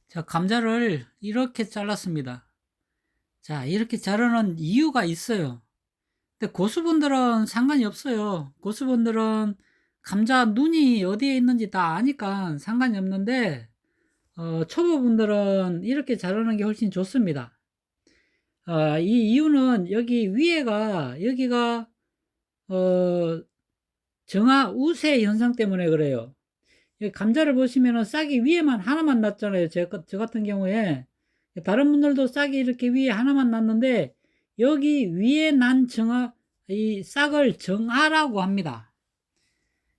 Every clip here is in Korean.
자, 감자를 이렇게 잘랐습니다. 자, 이렇게 자르는 이유가 있어요. 근데 고수분들은 상관이 없어요. 고수분들은 감자 눈이 어디에 있는지 다 아니까 상관이 없는데, 초보분들은 이렇게 자르는 게 훨씬 좋습니다. 이 이유는 여기 위에가, 여기가, 어, 정화 우세 현상 때문에 그래요. 여기 감자를 보시면은 싹이 위에만 하나만 났잖아요. 저 같은 경우에. 다른 분들도 싹이 이렇게 위에 하나만 났는데, 여기 위에 난 이 싹을 정화라고 합니다.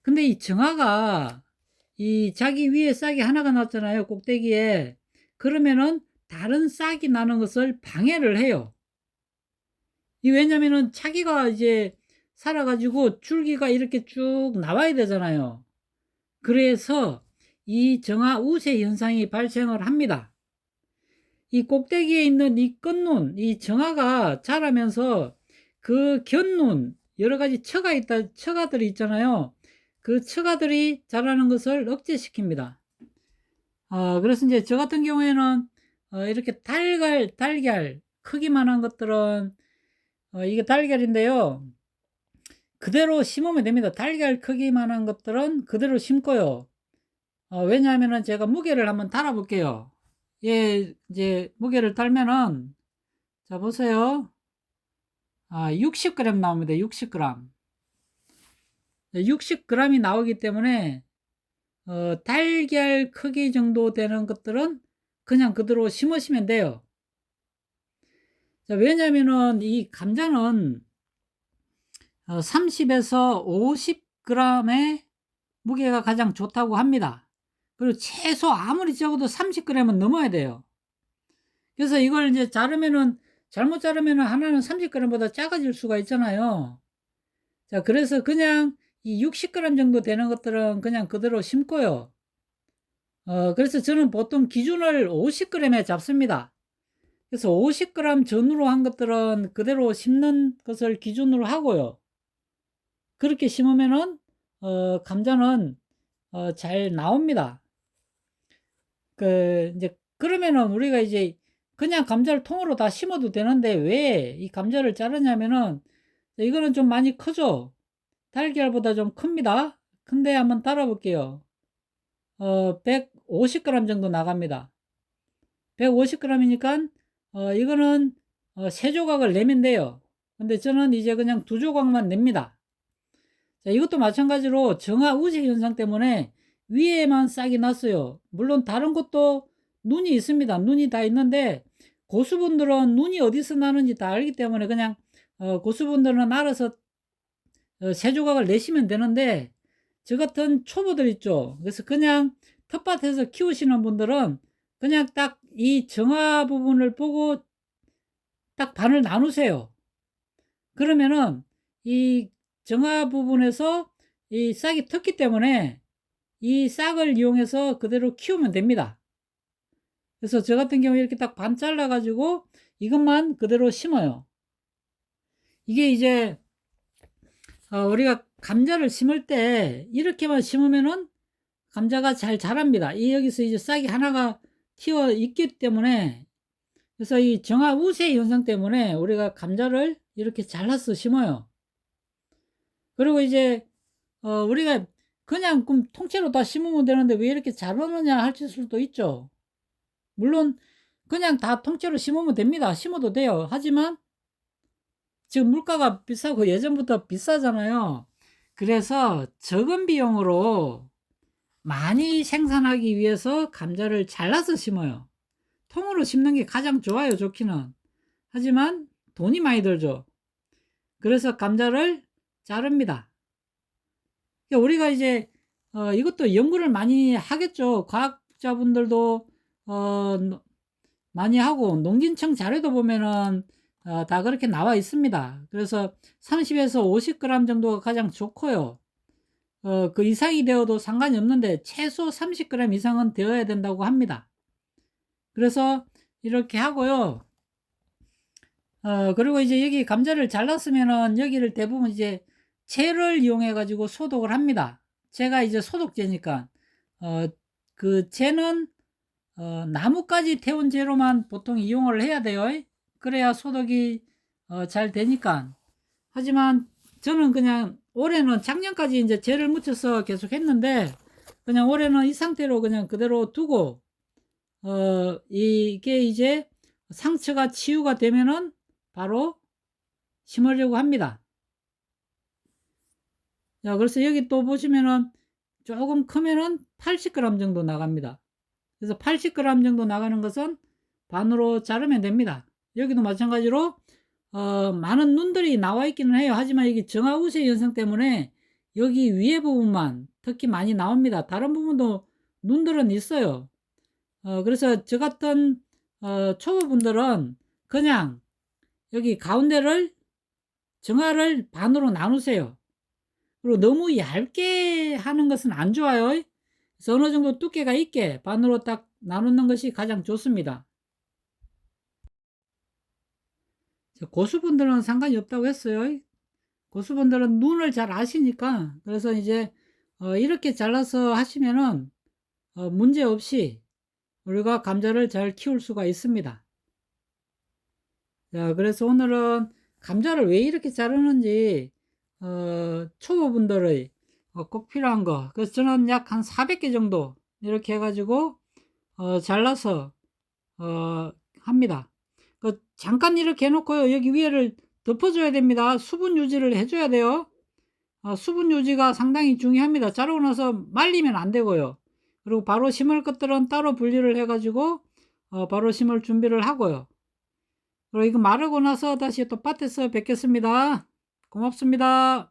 근데 이 정화가, 이 자기 위에 싹이 하나가 났잖아요. 꼭대기에. 그러면은 다른 싹이 나는 것을 방해를 해요. 왜냐면은 자기가 이제 살아가지고 줄기가 이렇게 쭉 나와야 되잖아요. 그래서 이 정화 우세 현상이 발생을 합니다. 이 꼭대기에 있는 이 끝눈, 이 정화가 자라면서 그 곁눈, 여러 가지 처가들이 있잖아요. 그 처가들이 자라는 것을 억제시킵니다. 그래서 이제 저 같은 경우에는 이렇게 달걀 크기만한 것들은 이게 달걀인데요. 그대로 심으면 됩니다. 달걀 크기만한 것들은 그대로 심고요. 왜냐하면은 제가 무게를 한번 달아 볼게요. 예, 이제 무게를 달면은, 자, 보세요. 60g 나옵니다. 60g. 60g이 나오기 때문에, 달걀 크기 정도 되는 것들은 그냥 그대로 심으시면 돼요. 자, 왜냐면은 이 감자는 30에서 50g의 무게가 가장 좋다고 합니다. 그리고 최소 아무리 적어도 30g은 넘어야 돼요. 그래서 이걸 이제 잘못 자르면은 하나는 30g보다 작아질 수가 있잖아요. 자, 그래서 그냥 이 60g 정도 되는 것들은 그냥 그대로 심고요. 그래서 저는 보통 기준을 50g에 잡습니다. 그래서 50g 전후로 한 것들은 그대로 심는 것을 기준으로 하고요. 그렇게 심으면은, 감자는, 잘 나옵니다. 이제, 그러면은 우리가 이제 그냥 감자를 통으로 다 심어도 되는데 왜 이 감자를 자르냐면은 이거는 좀 많이 크죠? 달걀보다 좀 큽니다. 근데 한번 따라 볼게요. 150g 정도 나갑니다. 150g이니까, 이거는, 세 조각을 내면 돼요. 근데 저는 이제 그냥 두 조각만 냅니다. 자, 이것도 마찬가지로 정화 우세 현상 때문에 위에만 싹이 났어요. 물론 다른 것도 눈이 있습니다. 눈이 다 있는데 고수분들은 눈이 어디서 나는지 다 알기 때문에 그냥 고수분들은 알아서 세 조각을 내시면 되는데, 저 같은 초보들 있죠. 그래서 그냥 텃밭에서 키우시는 분들은 그냥 딱 이 정화 부분을 보고 딱 반을 나누세요. 그러면은 이 정화 부분에서 이 싹이 텄기 때문에 이 싹을 이용해서 그대로 키우면 됩니다. 그래서 저 같은 경우에 이렇게 딱 반 잘라 가지고 이것만 그대로 심어요. 이게 이제 우리가 감자를 심을 때 이렇게만 심으면은 감자가 잘 자랍니다. 이 여기서 이제 싹이 하나가 튀어 있기 때문에, 그래서 이 정화 우세 현상 때문에 우리가 감자를 이렇게 잘라서 심어요. 그리고 이제 우리가 그냥 그럼 통째로 다 심으면 되는데 왜 이렇게 잘하느냐 하실 수도 있죠. 물론 그냥 다 통째로 심으면 됩니다. 심어도 돼요. 하지만 지금 물가가 비싸고 예전부터 비싸잖아요. 그래서 적은 비용으로 많이 생산하기 위해서 감자를 잘라서 심어요. 통으로 심는 게 가장 좋아요, 좋기는. 하지만 돈이 많이 들죠. 그래서 감자를 자릅니다. 그러니까 우리가 이제 이것도 연구를 많이 하겠죠. 과학자분들도 많이 하고 농진청 자료도 보면은 다 그렇게 나와 있습니다. 그래서 30에서 50g 정도가 가장 좋고요. 그 이상이 되어도 상관이 없는데 최소 30g 이상은 되어야 된다고 합니다. 그래서 이렇게 하고요. 그리고 이제 여기 감자를 잘랐으면은 여기를 대부분 이제 채를 이용해 가지고 소독을 합니다. 채가 이제 소독제니까 그 채는 나뭇가지 태운 재료만 보통 이용을 해야 돼요. 그래야 소독이 잘 되니까. 하지만 저는 그냥 올해는 작년까지 이제 재를 묻혀서 계속 했는데 그냥 올해는 이 상태로 그냥 그대로 두고 이게 이제 상처가 치유가 되면은 바로 심으려고 합니다. 자, 그래서 여기 또 보시면은 조금 크면은 80g 정도 나갑니다. 그래서 80g 정도 나가는 것은 반으로 자르면 됩니다. 여기도 마찬가지로 많은 눈들이 나와 있기는 해요. 하지만 이게 정화우세 현상 때문에 여기 위에 부분만 특히 많이 나옵니다. 다른 부분도 눈들은 있어요. 그래서 저 같은 초보분들은 그냥 여기 가운데를 정화를 반으로 나누세요. 그리고 너무 얇게 하는 것은 안 좋아요. 그래서 어느 정도 두께가 있게 반으로 딱 나누는 것이 가장 좋습니다. 고수분들은 상관이 없다고 했어요. 고수분들은 눈을 잘 아시니까. 그래서 이제 이렇게 잘라서 하시면은 문제 없이 우리가 감자를 잘 키울 수가 있습니다. 자, 그래서 오늘은 감자를 왜 이렇게 자르는지 초보분들의 꼭 필요한 거. 그래서 저는 약 한 400개 정도 이렇게 해가지고 잘라서 합니다. 잠깐 이렇게 해놓고요. 여기 위에를 덮어줘야 됩니다. 수분 유지를 해줘야 돼요. 수분 유지가 상당히 중요합니다. 자르고 나서 말리면 안 되고요. 그리고 바로 심을 것들은 따로 분리를 해가지고 바로 심을 준비를 하고요. 그리고 이거 마르고 나서 다시 또 밭에서 뵙겠습니다. 고맙습니다.